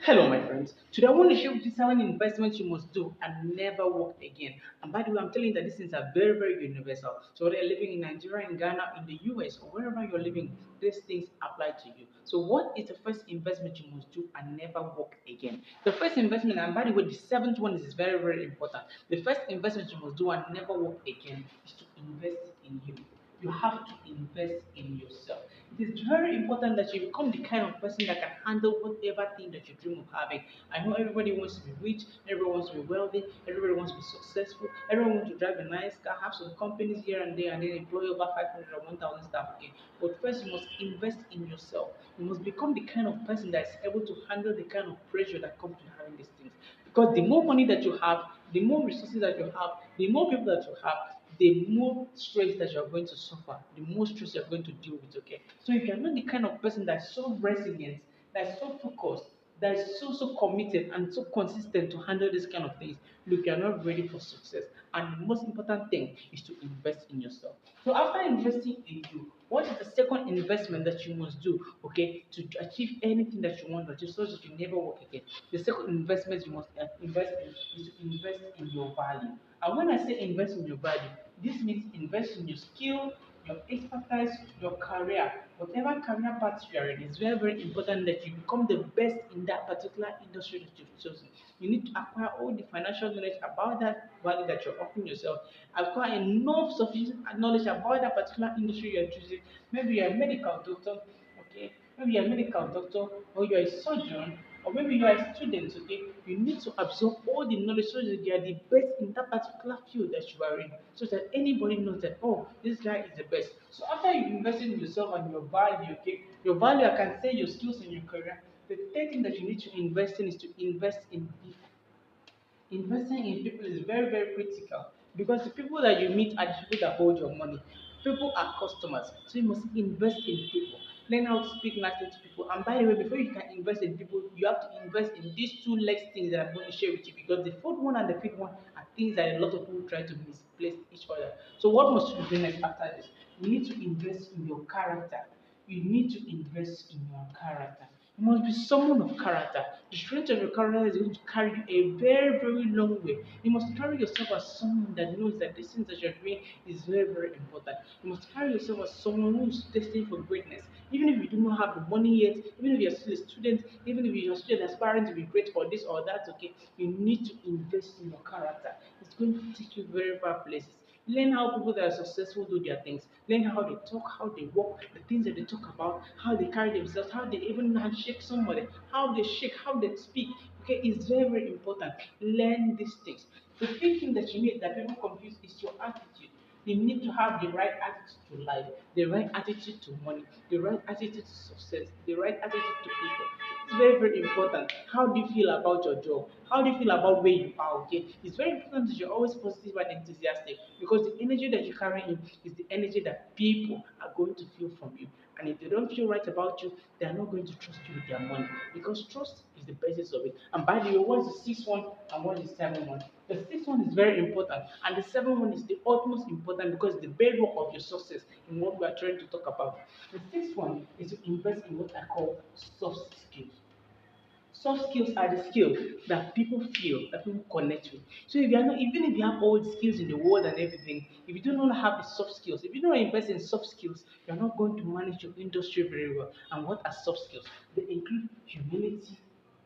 Hello, my friends. Today, I want to share with you 7 investments you must do and never work again. And by the way, I'm telling you that these things are very, very universal. So, whether you're living in Nigeria, in Ghana, in the US, or wherever you're living, these things apply to you. So, what is the first investment you must do and never work again? The first investment, and by the way, the seventh one is very, very important. The first investment you must do and never work again is to invest in you. You have to invest in yourself. It is very important that you become the kind of person that can handle whatever thing that you dream of having. I know everybody wants to be rich, everyone wants to be wealthy, everybody wants to be successful, everyone wants to drive a nice car, have some companies here and there, and then employ over 500 or 1,000 staff again. But first, you must invest in yourself. You must become the kind of person that is able to handle the kind of pressure that comes with having these things. Because the more money that you have, the more resources that you have, the more people that you have, the more stress that you're going to suffer, the more stress you're going to deal with. Okay. So if you're not the kind of person that's so resilient, that's so focused, that's so committed and so consistent to handle this kind of things, look, you're not ready for success. And the most important thing is to invest in yourself. So after investing in you, what is the second investment that you must do, okay, to achieve anything that you want to achieve so that you never work again? The second investment you must invest in is to invest in your value. And when I say invest in your value, this means invest in your skill, your expertise, your career, whatever career path you are in. It's very, very important that you become the best in that particular industry that you've chosen. You need to acquire all the financial knowledge about that value that you're offering yourself. Acquire enough sufficient knowledge about that particular industry you're choosing. Maybe you're a medical doctor, okay? Maybe you're a medical doctor, or you're a surgeon, or maybe you are a student, okay? You need to absorb all the knowledge so that you are the best in that particular field that you are in, so that anybody knows that, oh, this guy is the best. So after you invest in yourself and your value, okay, your value, I can say your skills and your career. The third thing that you need to invest in is to invest in people. Investing in people is very, very critical because the people that you meet are the people that hold your money. People are customers, so you must invest in people. Learn how to speak nicely to people. And by the way, before you can invest in people, you have to invest in these two next things that I'm going to share with you, because the fourth one and the fifth one are things that a lot of people try to misplace each other. So what must you do next after this? You need to invest in your character. You need to invest in your character. You must be someone of character. The strength of your character is going to carry you a very, very long way. You must carry yourself as someone that knows that the things that you're doing is very, very important. You must carry yourself as someone who's destined for greatness. Even if you do not have the money yet, even if you're still a student, even if you're still aspiring to be great or this or that, okay, you need to invest in your character. It's going to take you very far places. Learn how people that are successful do their things. Learn how they talk, how they walk, the things that they talk about, how they carry themselves, how they even handshake somebody, how they shake, how they speak. Okay, it's very, very important. Learn these things. The big thing that you need that people confuse is your attitude. You need to have the right attitude to life, the right attitude to money, the right attitude to success, the right attitude to people. It's very, very important. How do you feel about your job? How do you feel about where you are? Okay, it's very important that you're always positive and enthusiastic, because the energy that you carry in is the energy that people are going to feel from you. And if they don't feel right about you, they are not going to trust you with their money, because trust is the basis of it. And by the way, what is the sixth one and what is the seventh one? The sixth one is very important, and the seventh one is the utmost important because the bedrock of your success in what we are trying to talk about. The sixth one is to invest in what I call soft skills. Soft skills are the skills that people feel, that people connect with. So if you are not, even if you have all the skills in the world and everything, if you do not have the soft skills, if you don't invest in soft skills, you are not going to manage your industry very well. And what are soft skills? They include humility,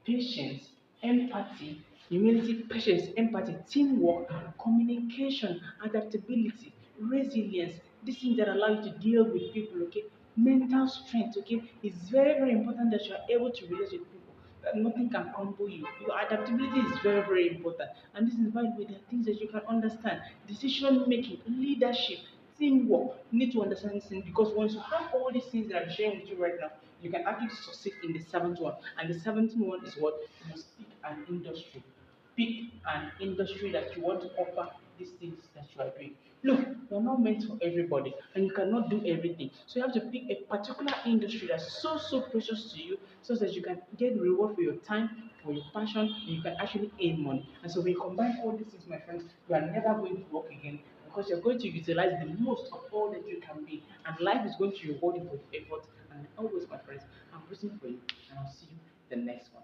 patience, empathy, humility, patience, empathy, teamwork, communication, adaptability, resilience. These things that allow you to deal with people, okay? Mental strength, okay? It's very, very important that you are able to relate with people, that nothing can humble you. Your adaptability is very, very important. And this is, by the way, there are things that you can understand. Decision making, leadership, teamwork. You need to understand these things, because once you have all these things that I'm sharing with you right now, you can actually succeed in the seventh one. And the seventh one is what? You must pick an industry. Pick an industry that you want to offer these things that you are doing. Look, you're not meant for everybody, and you cannot do everything. So you have to pick a particular industry that's so precious to you, so that you can get reward for your time, for your passion, and you can actually earn money. And so when you combine all these things, my friends, you are never going to work again, because you're going to utilize the most of all that you can be, and life is going to reward you for the effort. And always, my friends, I'm rooting for you, and I'll see you the next one.